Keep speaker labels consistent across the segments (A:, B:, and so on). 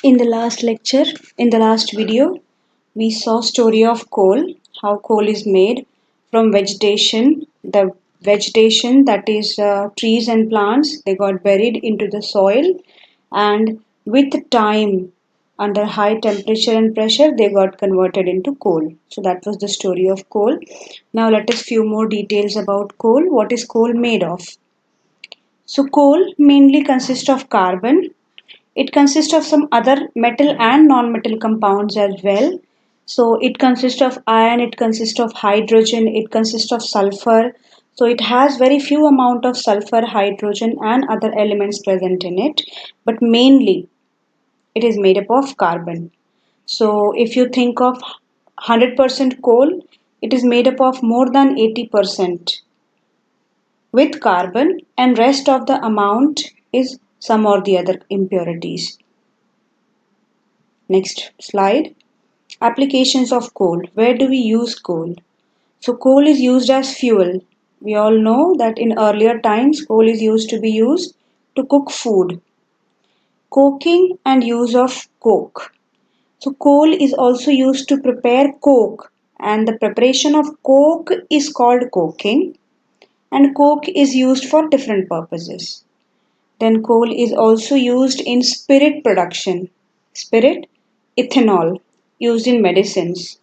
A: In the last lecture, in the last video, we saw story of coal, how coal is made from vegetation. The vegetation, that is trees and plants, they got buried into the soil, and with time, under high temperature and pressure, they got converted into coal. So that was the story of coal. Now let us few more details about coal. What is coal made of? So coal mainly consists of carbon. It consists of some other metal and non-metal compounds as well. So it consists of iron, it consists of hydrogen, it consists of sulfur. So it has very few amount of sulfur, hydrogen and other elements present in it. But mainly it is made up of carbon. So if you think of 100% coal, it is made up of more than 80% with carbon, and rest of the amount is some or the other impurities. Next slide. Applications of coal. Where do we use coal? So coal is used as fuel. We all know that in earlier times coal is used to be used to cook food. Coking and use of coke. So coal is also used to prepare coke, and the preparation of coke is called coking, and coke is used for different purposes. Then coal is also used in spirit production. Spirit, ethanol, used in medicines.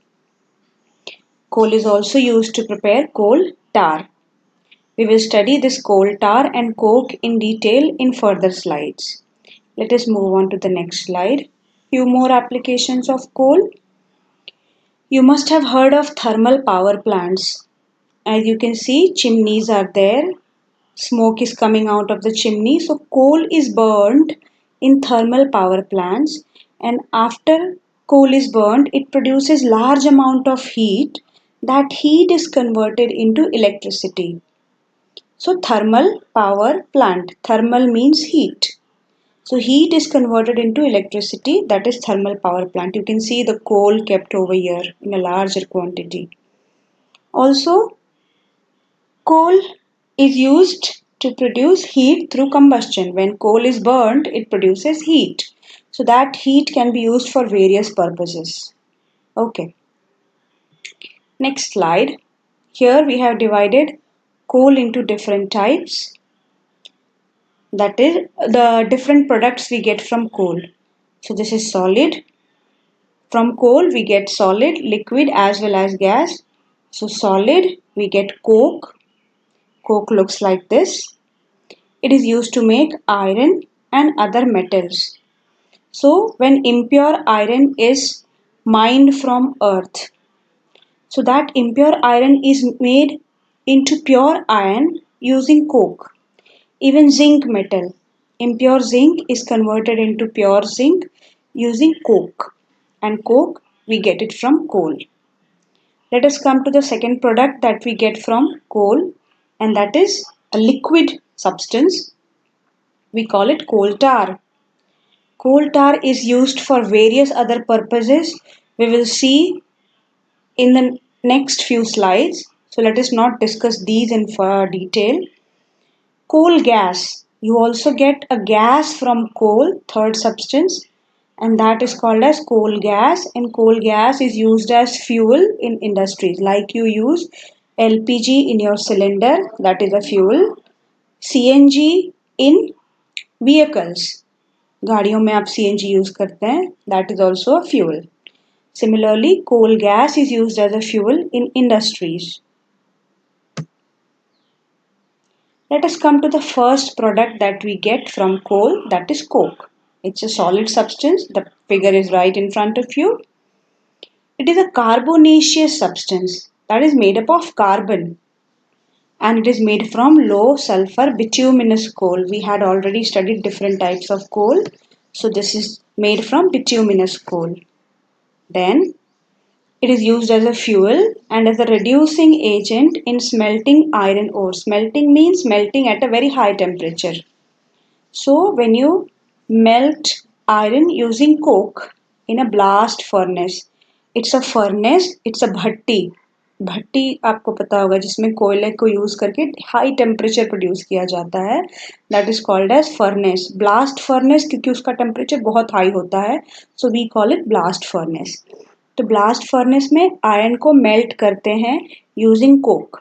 A: Coal is also used to prepare coal tar. We will study this coal tar and coke in detail in further slides. Let us move on to the next slide. Few more applications of coal. You must have heard of thermal power plants. As you can see, chimneys are there. Smoke is coming out of the chimney. So coal is burned in thermal power plants, and after coal is burned, it produces large amount of heat. That heat is converted into electricity. So thermal power plant. Thermal means heat. So heat is converted into electricity, that is thermal power plant. You can see the coal kept over here in a larger quantity. Also, coal is used to produce heat through combustion. When coal is burned, it produces heat. So that heat can be used for various purposes. Okay. Next slide. Here we have divided coal into different types. That is the different products we get from coal. So this is solid. From coal we get solid, liquid as well as gas. So solid we get coke. Coke looks like this. It is used to make iron and other metals. So when impure iron is mined from earth, so that impure iron is made into pure iron using coke. Even zinc metal, impure zinc is converted into pure zinc using coke, and coke we get it from coal. Let us come to the second product that we get from coal, and that is a liquid substance. We call it coal tar. Coal tar is used for various other purposes. We will see in the next few slides. So let us not discuss these in detail. Coal gas. You also get a gas from coal, third substance, and that is called as coal gas. And coal gas is used as fuel in industries. Like you use LPG in your cylinder, that is a fuel. CNG in vehicles. गाड़ियों में आप CNG use करते हैं, that is also a fuel. Similarly, coal gas is used as a fuel in industries. Let us come to the first product that we get from coal, that is coke. It's a solid substance. The figure is right in front of you. It is a carbonaceous substance that is made up of carbon, and it is made from low sulfur bituminous coal. We had already studied different types of coal. So this is made from bituminous coal. Then it is used as a fuel and as a reducing agent in smelting iron ore. Smelting means melting at a very high temperature. So when you melt iron using coke in a blast furnace, it's a bhatti. भट्टी आपको पता होगा जिसमें कोयले को use करके high temperature produce किया जाता है, that is called as furnace. Blast furnace क्योंकि उसका टेम्परेचर बहुत हाई होता है, so we call it blast furnace. तो ब्लास्ट फर्नेस में आयरन को मेल्ट करते हैं using coke.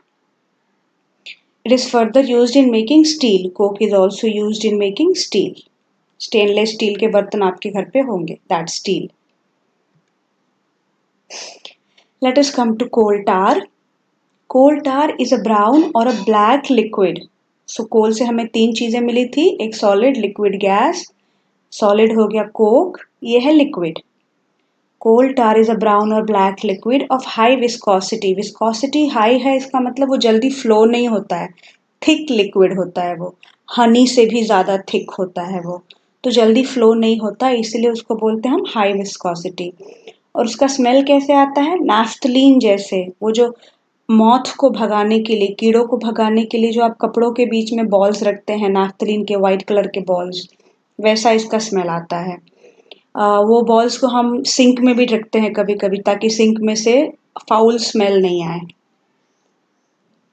A: It is further used in making steel. Coke is also used in making steel. Stainless steel के बर्तन आपके घर पे होंगे, that steel. Let us come to coal tar. Coal tar is a brown or a black liquid. So कोल से हमें तीन चीजें मिली थी, एक सॉलिड, लिक्विड, गैस। सॉलिड हो गया कोक, ये है liquid. Coal tar is a brown और black liquid of high viscosity. Viscosity high है, इसका मतलब वो जल्दी फ्लो नहीं होता है, थिक लिक्विड होता है वो, हनी से भी ज्यादा थिक होता है वो, तो जल्दी फ्लो नहीं होता, इसीलिए उसको बोलते हैं हम हाई विस्कोसिटी। और उसका स्मेल कैसे आता है, नाफ्थलीन जैसे। वो जो मॉथ को भगाने के लिए, कीड़ों को भगाने के लिए जो आप कपड़ों के बीच में बॉल्स रखते हैं नाफ्थलीन के, व्हाइट कलर के बॉल्स, वैसा इसका स्मेल आता है। वो बॉल्स को हम सिंक में भी रखते हैं कभी कभी, ताकि सिंक में से फाउल स्मेल नहीं आए।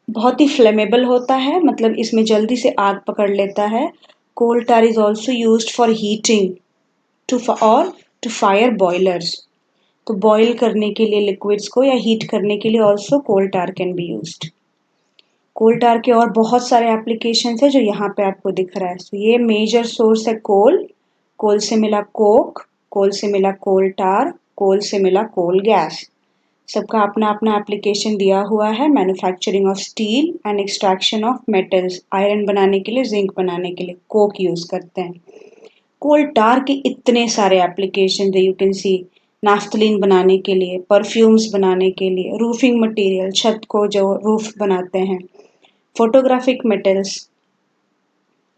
A: बहुत ही फ्लेमेबल होता है, मतलब इसमें जल्दी से आग पकड़ लेता है। Coal tar is also used for heating to fire boilers. तो बॉईल करने के लिए लिक्विड्स को या हीट करने के लिए also coal tar can be used. Coal tar के और बहुत सारे एप्लीकेशन है जो यहाँ पे आपको दिख रहा है। तो ये मेजर सोर्स है कोल। कोल से मिला कोक, कोल से मिला कोल टार, कोल से मिला कोल गैस। सबका अपना अपना एप्लीकेशन दिया हुआ है। Manufacturing of steel and extraction of metals. Iron बनाने के लिए, जिंक बनाने के लिए कोक यूज करते हैं। कोल टार के इतने सारे एप्लीकेशन है, यू कैन सी। नाफ्थलीन बनाने के लिए, परफ्यूम्स बनाने के लिए, रूफिंग मटेरियल, छत को जो रूफ बनाते हैं, फोटोग्राफिक मेटल्स,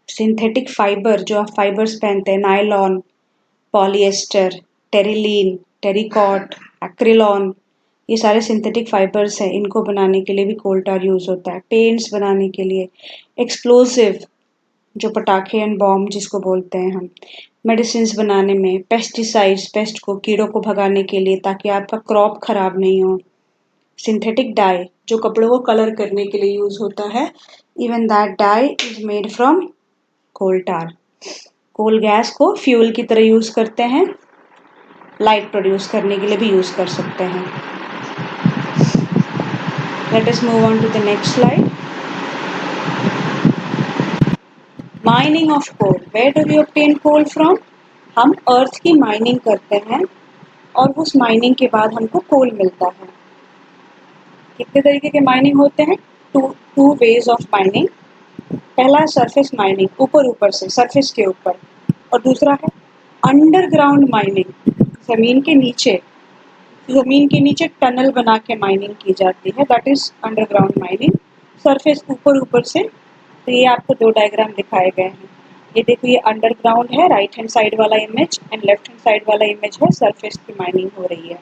A: सिंथेटिक फाइबर जो आप फाइबर्स पहनते हैं, नायलॉन, पॉलिएस्टर, टेरिलीन, टेरिकॉट, एक्रिलॉन, ये सारे सिंथेटिक फाइबर्स हैं, इनको बनाने के लिए भी कोल टार यूज होता है। पेंट्स बनाने के लिए, एक्सप्लोसिव जो पटाखे एंड बॉम्ब जिसको बोलते हैं हम, मेडिसिन बनाने में, पेस्टिसाइड्स, पेस्ट को, कीड़ों को भगाने के लिए ताकि आपका क्रॉप खराब नहीं हो, सिंथेटिक डाई जो कपड़ों को कलर करने के लिए यूज होता है, even that dye is made from coal tar. Coal gas को फ्यूल की तरह यूज करते हैं, लाइट प्रोड्यूस करने के लिए भी यूज कर सकते हैं। Let us move on to the next slide. Mining of coal. Where do we obtain coal from? हम अर्थ की माइनिंग करते हैं और उस माइनिंग के बाद हमको कोल मिलता है। कितने तरीके के माइनिंग होते हैं? Two ways of mining. पहला सरफेस माइनिंग, ऊपर ऊपर से, सरफेस के ऊपर, और दूसरा है अंडरग्राउंड माइनिंग, जमीन के नीचे। जमीन के नीचे टनल बना के माइनिंग की जाती है, that is underground mining. Surface ऊपर ऊपर से। तो ये आपको दो डायग्राम दिखाए गए हैं। ये देखो, ये अंडरग्राउंड है, राइट हैंड साइड वाला image, and left hand side वाला इमेज है, सरफेस की माइनिंग हो रही है।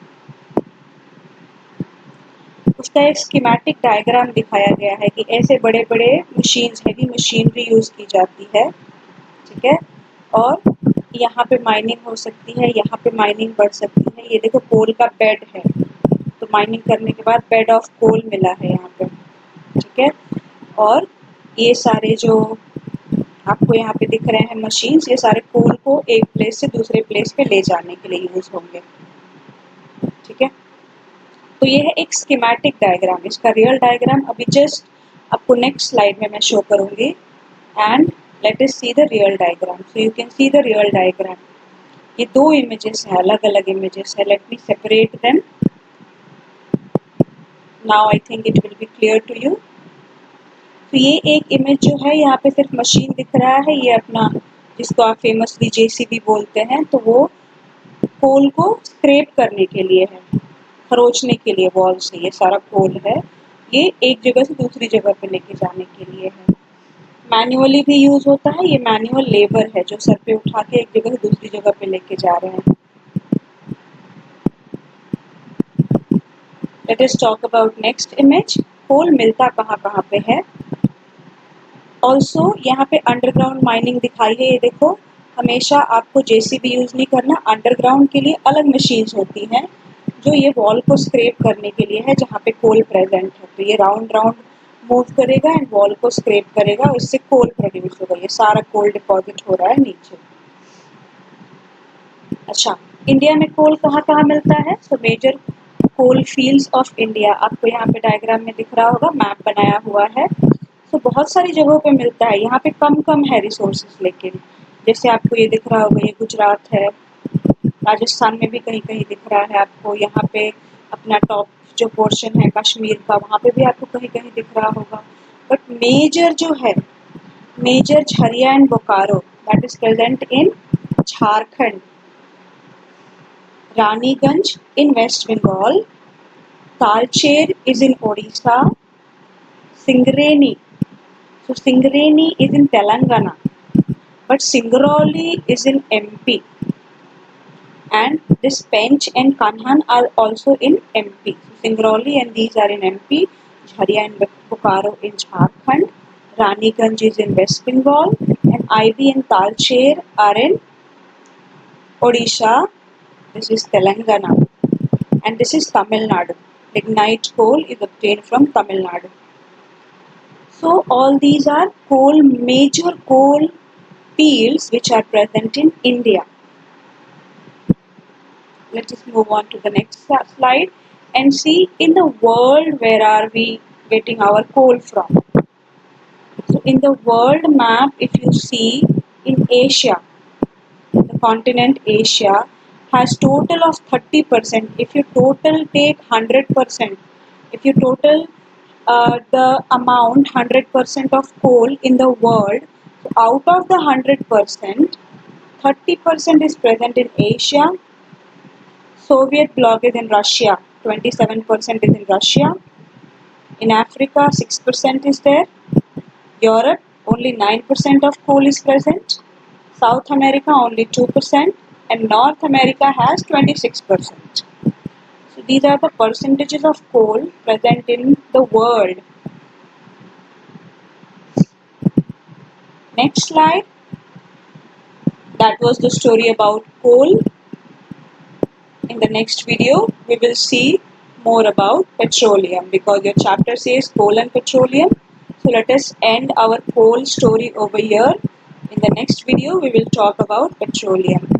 A: उसका एक स्कीमेटिक डायग्राम दिखाया गया है कि ऐसे बड़े बड़े मशीन्स, हैवी मशीनरी यूज की जाती है, ठीक है, और यहाँ पे माइनिंग हो सकती है, यहाँ पे माइनिंग बढ़ सकती है। ये देखो कोल का बेड है, तो माइनिंग करने के बाद बेड ऑफ कोल मिला है यहाँ पे, ठीक है। और ये सारे जो आपको यहाँ पे दिख रहे हैं मशीन्स, ये सारे कोल को एक प्लेस से दूसरे प्लेस पे ले जाने के लिए यूज होंगे, ठीक है। तो ये है एक स्कीमेटिक डायग्राम। इसका रियल डायग्राम अभी जस्ट आपको नेक्स्ट स्लाइड में मैं शो करूंगी। And let us see the real diagram. So you can see the real diagram. ये दो इमेजेस हैं, अलग अलग इमेजेस है। Let me separate them. Now I think it will be clear to you. तो ये एक इमेज जो है, यहाँ पे सिर्फ मशीन दिख रहा है, ये अपना जिसको आप फेमसली जेसीबी बोलते हैं, तो वो कोल को स्क्रैप करने के लिए है, खरोचने के लिए वॉल से। ये सारा कोल है, ये एक जगह से दूसरी जगह पे लेके जाने के लिए है। मैन्युअली भी यूज होता है, ये मैनुअल लेबर है जो सर पे उठा के एक जगह से दूसरी जगह पे लेके जा रहे हैं। Let us talk about next image. Coal मिलता कहाँ कहाँ पे है। ऑल्सो यहाँ पे अंडरग्राउंड माइनिंग दिखाई है, ये देखो। हमेशा आपको जेसीबी यूज नहीं करना, अंडरग्राउंड के लिए अलग मशीन्स होती हैं जो ये वॉल को स्क्रैप करने के लिए है जहाँ पे कोल प्रेजेंट है। तो ये राउंड राउंड मूव करेगा एंड वॉल को स्क्रैप करेगा और इससे कोल प्रोड्यूस होगा। ये सारा कोल डिपॉजिट हो रहा है नीचे। अच्छा, इंडिया में कोल कहाँ कहाँ मिलता है? So major coal fields of India आपको यहाँ पे डायग्राम में दिख रहा होगा, मैप बनाया हुआ है। तो बहुत सारी जगहों पे मिलता है। यहाँ पे कम कम है रिसोर्सेज, लेकिन जैसे आपको ये दिख रहा होगा, ये गुजरात है, राजस्थान में भी कहीं कहीं दिख रहा है आपको। यहाँ पे अपना टॉप जो पोर्शन है कश्मीर का, वहाँ पे भी आपको कहीं कहीं दिख रहा होगा। बट मेजर जो है, major Jharia and Bokaro, that is present in Jharkhand, Raniganj in West Bengal, Talcher is in Odisha, Singareni. So Singareni is in Telangana, but Singrauli is in MP, and this Pench and Kanhan are also in MP. So Singrauli and these are in MP, Jharia and Bokaro in Jharkhand, Raniganj is in West Bengal, and Ivy and Talcher are in Odisha. This is Telangana, and this is Tamil Nadu. Lignite coal is obtained from Tamil Nadu. So all these are major coal fields which are present in India. Let us move on to the next slide and see in the world where are we getting our coal from. So in the world map, if you see in Asia, the continent Asia has total of 30%. If you total take 100%, if you total the amount 100% of coal in the world, so out of the 100%, 30% is present in Asia. Soviet bloc is in Russia, 27% is in Russia. In Africa, 6% is there. Europe, only 9% of coal is present. South America, only 2%. And North America has 26%. So these are the percentages of coal present in the world. Next slide. That was the story about coal. In the next video, we will see more about petroleum because your chapter says coal and petroleum. So let us end our coal story over here. In the next video, we will talk about petroleum.